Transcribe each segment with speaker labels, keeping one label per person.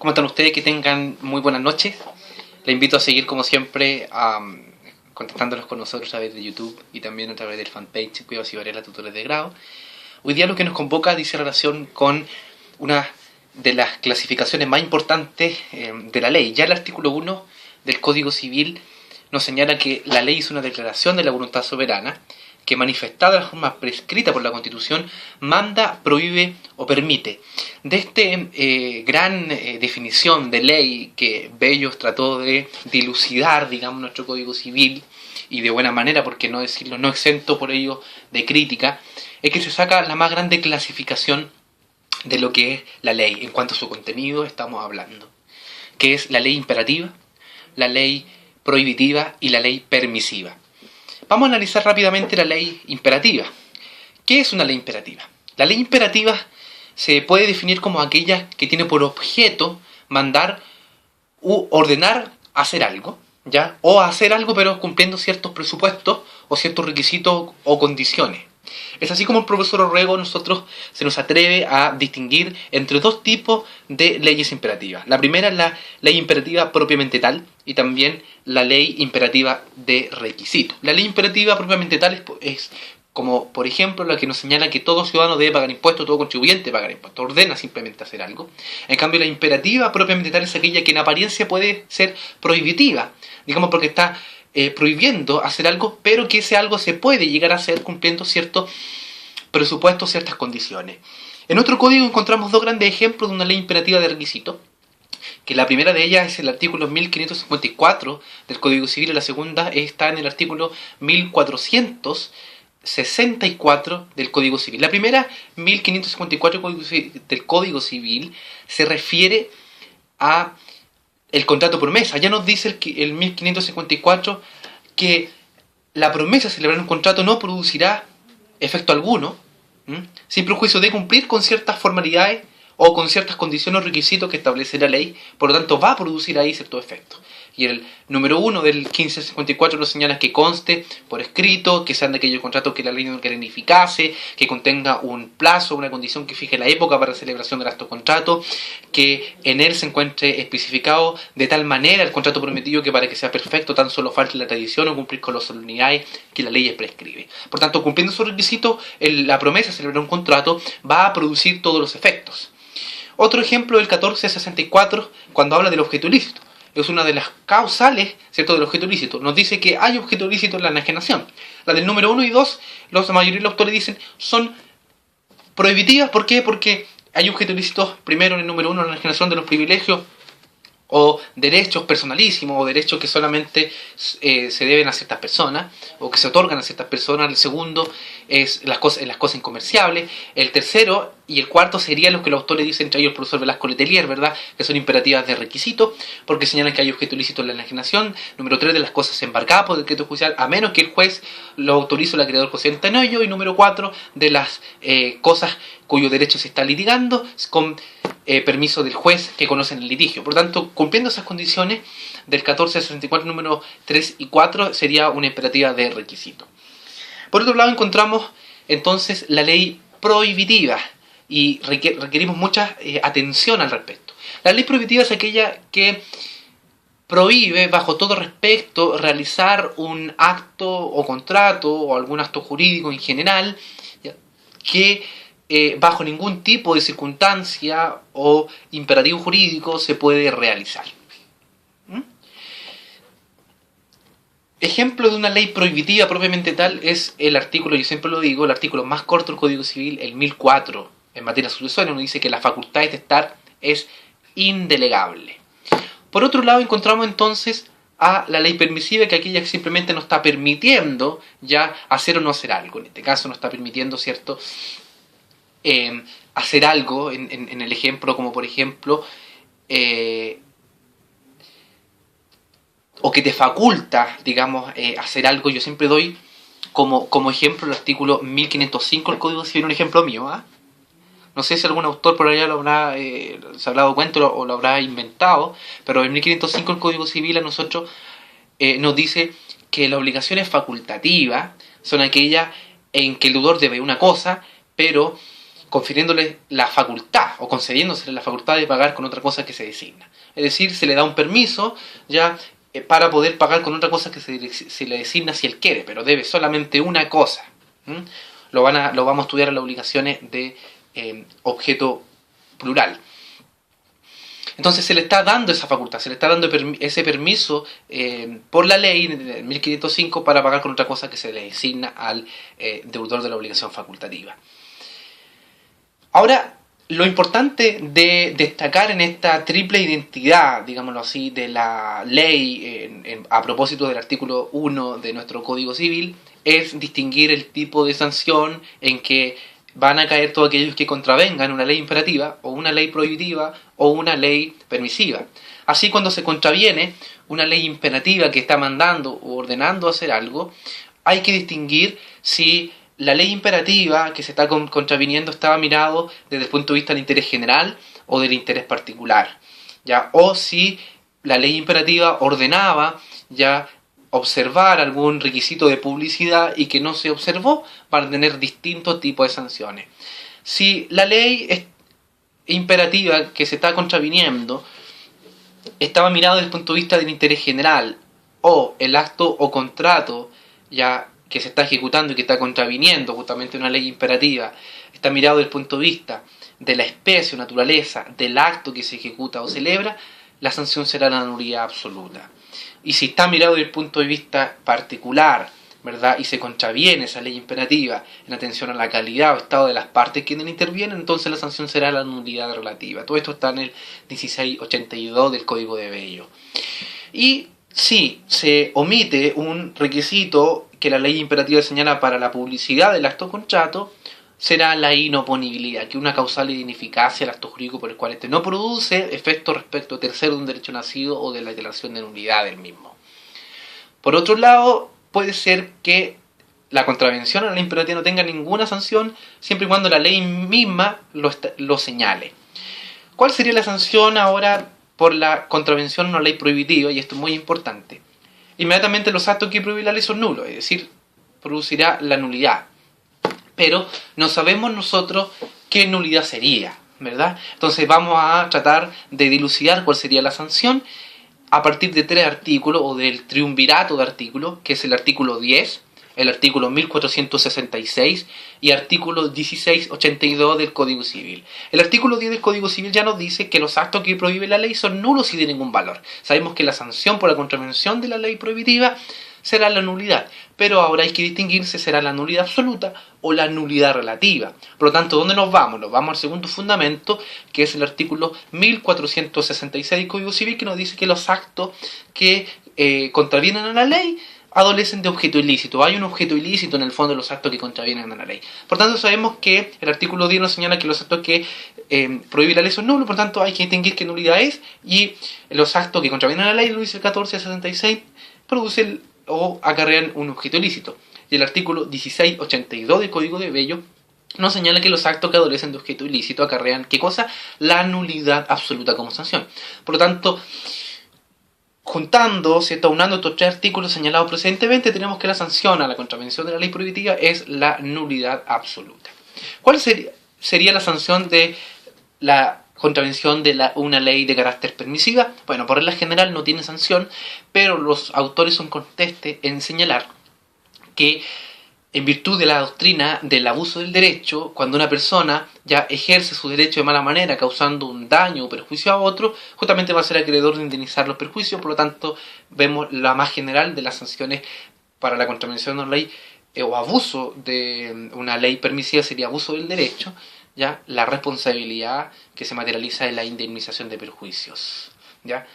Speaker 1: ¿Cómo están ustedes? Que tengan muy buenas noches. Les invito a seguir como siempre contactándonos con nosotros a través de YouTube y también a través del fanpage Cuevas y Varela Tutores de Grado. Hoy día lo que nos convoca dice relación con una de las clasificaciones más importantes de la ley. Ya el artículo 1 del Código Civil nos señala que la ley es una declaración de la voluntad soberana que, manifestada de la forma prescrita por la Constitución, manda, prohíbe o permite. De esta gran definición de ley que Bellos trató de dilucidar, digamos, nuestro Código Civil, y de buena manera, porque no decirlo, no exento por ello de crítica, es que se saca la más grande clasificación de lo que es la ley. En cuanto a su contenido estamos hablando, que es la ley imperativa, la ley prohibitiva y la ley permisiva. Vamos a analizar rápidamente la ley imperativa. ¿Qué es una ley imperativa? La ley imperativa se puede definir como aquella que tiene por objeto mandar u ordenar hacer algo, ¿ya? O hacer algo pero cumpliendo ciertos presupuestos o ciertos requisitos o condiciones. Es así como el profesor Orrego se nos atreve a distinguir entre dos tipos de leyes imperativas. La primera es la ley imperativa propiamente tal y también la ley imperativa de requisito. La ley imperativa propiamente tal es como, por ejemplo, la que nos señala que todo ciudadano debe pagar impuestos, todo contribuyente debe pagar impuestos, ordena simplemente hacer algo. En cambio, la imperativa propiamente tal es aquella que en apariencia puede ser prohibitiva, digamos porque está prohibiendo hacer algo, pero que ese algo se puede llegar a hacer cumpliendo ciertos presupuestos, ciertas condiciones. En otro código encontramos dos grandes ejemplos de una ley imperativa de requisito, que la primera de ellas es el artículo 1554 del Código Civil y la segunda está en el artículo 1464 del Código Civil. La primera, 1554 del Código Civil, se refiere a el contrato promesa. Ya nos dice el 1554 que la promesa de celebrar un contrato no producirá efecto alguno, sin perjuicio de cumplir con ciertas formalidades o con ciertas condiciones o requisitos que establece la ley, por lo tanto va a producir ahí cierto efecto. Y el número 1 del 1554 nos señala que conste por escrito, que sean de aquellos contratos que la ley no clarificase, que contenga un plazo, una condición que fije la época para la celebración del acto contrato, que en él se encuentre especificado de tal manera el contrato prometido que para que sea perfecto tan solo falte la tradición o cumplir con las solemnidades que la ley prescribe. Por tanto, cumpliendo esos requisitos, la promesa de celebrar un contrato va a producir todos los efectos. Otro ejemplo del 1464, cuando habla del objeto ilícito. Es una de las causales, ¿cierto?, del objeto ilícito. Nos dice que hay objeto ilícito en la enajenación. La del número 1 y 2, la mayoría de los autores dicen, son prohibitivas. ¿Por qué? Porque hay objeto ilícito, primero en el número 1, la enajenación de los privilegios o derechos personalísimos o derechos que solamente se deben a ciertas personas o que se otorgan a ciertas personas. El segundo es las cosas incomerciables. El tercero y el cuarto serían los que los autores dicen, entre ellos el profesor Velasco Letelier, ¿verdad?, que son imperativas de requisito, porque señalan que hay objeto ilícito en la enajenación. Número 3, de las cosas embarcadas por decreto judicial, a menos que el juez lo autorice o el acreedor consciente en ello. Y número 4, de las cosas cuyo derecho se está litigando con permiso del juez que conoce el litigio. Por tanto, cumpliendo esas condiciones, del 1464, número 3 y 4, sería una imperativa de requisito. Por otro lado, encontramos entonces la ley prohibitiva, y requerimos mucha atención al respecto. La ley prohibitiva es aquella que prohíbe, bajo todo respecto, realizar un acto o contrato o algún acto jurídico en general, que bajo ningún tipo de circunstancia o imperativo jurídico se puede realizar. Ejemplo de una ley prohibitiva propiamente tal es el artículo, yo siempre lo digo, el artículo más corto del Código Civil, el 1004, en materia sucesoria, nos dice que la facultad de testar es indelegable. Por otro lado, encontramos entonces a la ley permisiva, que aquella que simplemente nos está permitiendo ya hacer o no hacer algo. En este caso nos está permitiendo, ¿cierto?, hacer algo, en el ejemplo, como por ejemplo, o que te faculta, digamos, hacer algo. Yo siempre doy como ejemplo el artículo 1505 del Código Civil, un ejemplo mío, ¿ah? No sé si algún autor por allá se habrá dado cuenta o lo habrá inventado, pero en 1505 el Código Civil a nosotros nos dice que las obligaciones facultativas son aquellas en que el deudor debe una cosa, pero confiriéndole la facultad o concediéndosele la facultad de pagar con otra cosa que se designa. Es decir, se le da un permiso ya para poder pagar con otra cosa que se le designa si él quiere, pero debe solamente una cosa. Lo vamos a estudiar en las obligaciones de objeto plural. Entonces se le está dando esa facultad, se le está dando ese permiso por la ley de 1505 para pagar con otra cosa que se le designa al deudor de la obligación facultativa. Ahora, lo importante de destacar en esta triple identidad, digámoslo así, de la ley a propósito del artículo 1 de nuestro Código Civil es distinguir el tipo de sanción en que van a caer todos aquellos que contravengan una ley imperativa o una ley prohibitiva o una ley permisiva. Así, cuando se contraviene una ley imperativa que está mandando o ordenando hacer algo, hay que distinguir si la ley imperativa que se está contraviniendo estaba mirado desde el punto de vista del interés general o del interés particular, ¿ya? O si la ley imperativa ordenaba ya observar algún requisito de publicidad y que no se observó, van a tener distintos tipos de sanciones. Si la ley imperativa que se está contraviniendo estaba mirado desde el punto de vista del interés general, o el acto o contrato ya que se está ejecutando y que está contraviniendo justamente una ley imperativa, está mirado desde el punto de vista de la especie o naturaleza del acto que se ejecuta o celebra, la sanción será la nulidad absoluta. Y si está mirado desde el punto de vista particular, ¿verdad?, y se contraviene esa ley imperativa en atención a la calidad o estado de las partes que intervienen, entonces la sanción será la nulidad relativa. Todo esto está en el 1682 del Código de Bello. Y si se omite un requisito que la ley imperativa señala para la publicidad del acto contrato, será la inoponibilidad, que es una causal de ineficacia del acto jurídico por el cual no produce efecto respecto a tercero de un derecho nacido o de la declaración de nulidad del mismo. Por otro lado, puede ser que la contravención a la ley imperativa no tenga ninguna sanción, siempre y cuando la ley misma lo señale. ¿Cuál sería la sanción ahora por la contravención a una ley prohibitiva? Y esto es muy importante. Inmediatamente los actos que prohíbe la ley son nulos, es decir, producirá la nulidad. Pero no sabemos nosotros qué nulidad sería, ¿verdad? Entonces vamos a tratar de dilucidar cuál sería la sanción a partir de 3 artículos, o del triunvirato de artículos, que es el artículo 10, el artículo 1466 y artículo 1682 del Código Civil. El artículo 10 del Código Civil ya nos dice que los actos que prohíbe la ley son nulos y de ningún valor. Sabemos que la sanción por la contravención de la ley prohibitiva será la nulidad, pero ahora hay que distinguir si será la nulidad absoluta o la nulidad relativa. Por lo tanto, ¿dónde nos vamos? Nos vamos al segundo fundamento, que es el artículo 1466 del Código Civil, que nos dice que los actos que contravienen a la ley adolecen de objeto ilícito. Hay un objeto ilícito en el fondo de los actos que contravienen a la ley. Por tanto, sabemos que el artículo 10 nos señala que los actos que prohíben la ley son nulos, por tanto hay que distinguir qué nulidad es, y los actos que contravienen a la ley, lo dice el 1466, producen o acarrean un objeto ilícito. Y el artículo 1682 del Código de Bello nos señala que los actos que adolecen de objeto ilícito acarrean, ¿qué cosa? La nulidad absoluta como sanción. Por lo tanto, juntando, ¿cierto?, aunando estos 3 artículos señalados precedentemente, tenemos que la sanción a la contravención de la ley prohibitiva es la nulidad absoluta. ¿Cuál sería la sanción de la contravención de una ley de carácter permisiva? Bueno, por regla general no tiene sanción, pero los autores son contestes en señalar que en virtud de la doctrina del abuso del derecho, cuando una persona ya ejerce su derecho de mala manera, causando un daño o perjuicio a otro, justamente va a ser acreedor de indemnizar los perjuicios. Por lo tanto, vemos la más general de las sanciones para la contravención de una ley o abuso de una ley permisiva sería abuso del derecho, ya la responsabilidad que se materializa en la indemnización de perjuicios, ¿ya?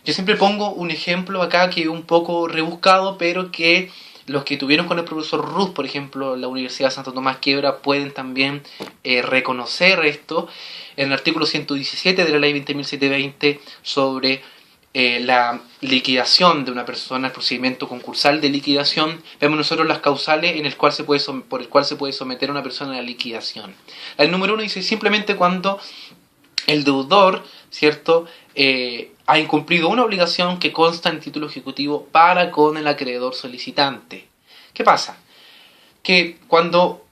Speaker 1: Yo siempre pongo un ejemplo acá que es un poco rebuscado, pero que los que tuvieron con el profesor Ruz, por ejemplo, en la Universidad de Santo Tomás Quiebra, pueden también reconocer esto. En el artículo 117 de la ley 20.720 sobre la liquidación de una persona, el procedimiento concursal de liquidación, vemos nosotros las causales por el cual se puede someter a una persona a la liquidación. El número 1 dice simplemente cuando el deudor, ¿cierto?, ha incumplido una obligación que consta en título ejecutivo para con el acreedor solicitante. ¿Qué pasa? Que cuando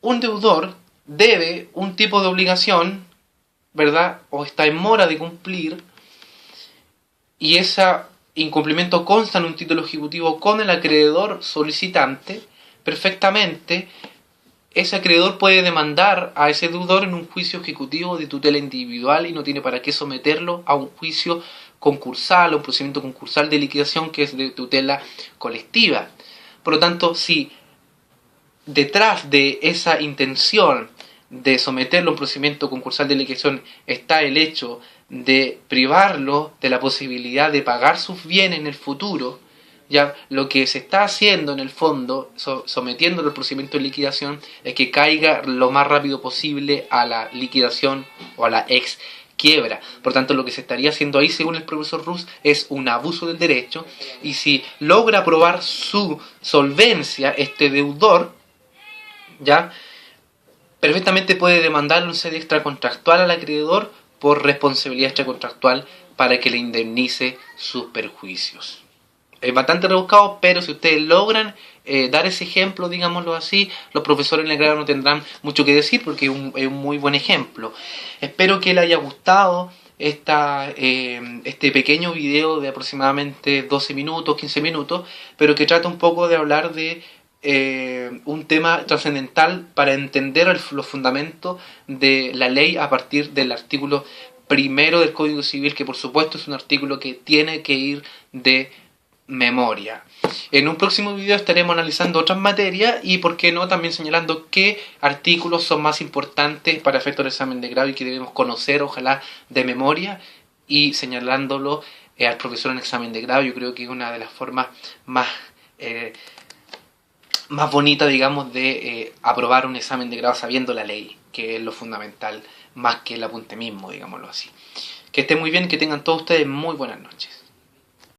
Speaker 1: un deudor debe un tipo de obligación, ¿verdad? O está en mora de cumplir, y ese incumplimiento consta en un título ejecutivo con el acreedor solicitante, perfectamente ese acreedor puede demandar a ese deudor en un juicio ejecutivo de tutela individual y no tiene para qué someterlo a un juicio concursal o un procedimiento concursal de liquidación que es de tutela colectiva. Por lo tanto, si detrás de esa intención de someterlo a un procedimiento concursal de liquidación está el hecho de privarlo de la posibilidad de pagar sus bienes en el futuro, ya lo que se está haciendo en el fondo, sometiéndolo al procedimiento de liquidación, es que caiga lo más rápido posible a la liquidación o a la ex quiebra. Por tanto, lo que se estaría haciendo ahí, según el profesor Rus, es un abuso del derecho, y si logra probar su solvencia este deudor, ya perfectamente puede demandar un sede extracontractual al acreedor por responsabilidad extracontractual para que le indemnice sus perjuicios. Es bastante rebuscado, pero si ustedes logran dar ese ejemplo, digámoslo así, los profesores en el grado no tendrán mucho que decir porque es un muy buen ejemplo. Espero que les haya gustado este pequeño video de aproximadamente 12 minutos, 15 minutos, pero que trata un poco de hablar de un tema trascendental para entender los fundamentos de la ley a partir del artículo primero del Código Civil, que por supuesto es un artículo que tiene que ir de memoria. En un próximo video estaremos analizando otras materias y, por qué no, también señalando qué artículos son más importantes para efectos del examen de grado y que debemos conocer, ojalá, de memoria, y señalándolo al profesor en examen de grado. Yo creo que es una de las formas más bonita, digamos, de aprobar un examen de grado sabiendo la ley, que es lo fundamental, más que el apunte mismo, digámoslo así. Que estén muy bien, que tengan todos ustedes muy buenas noches.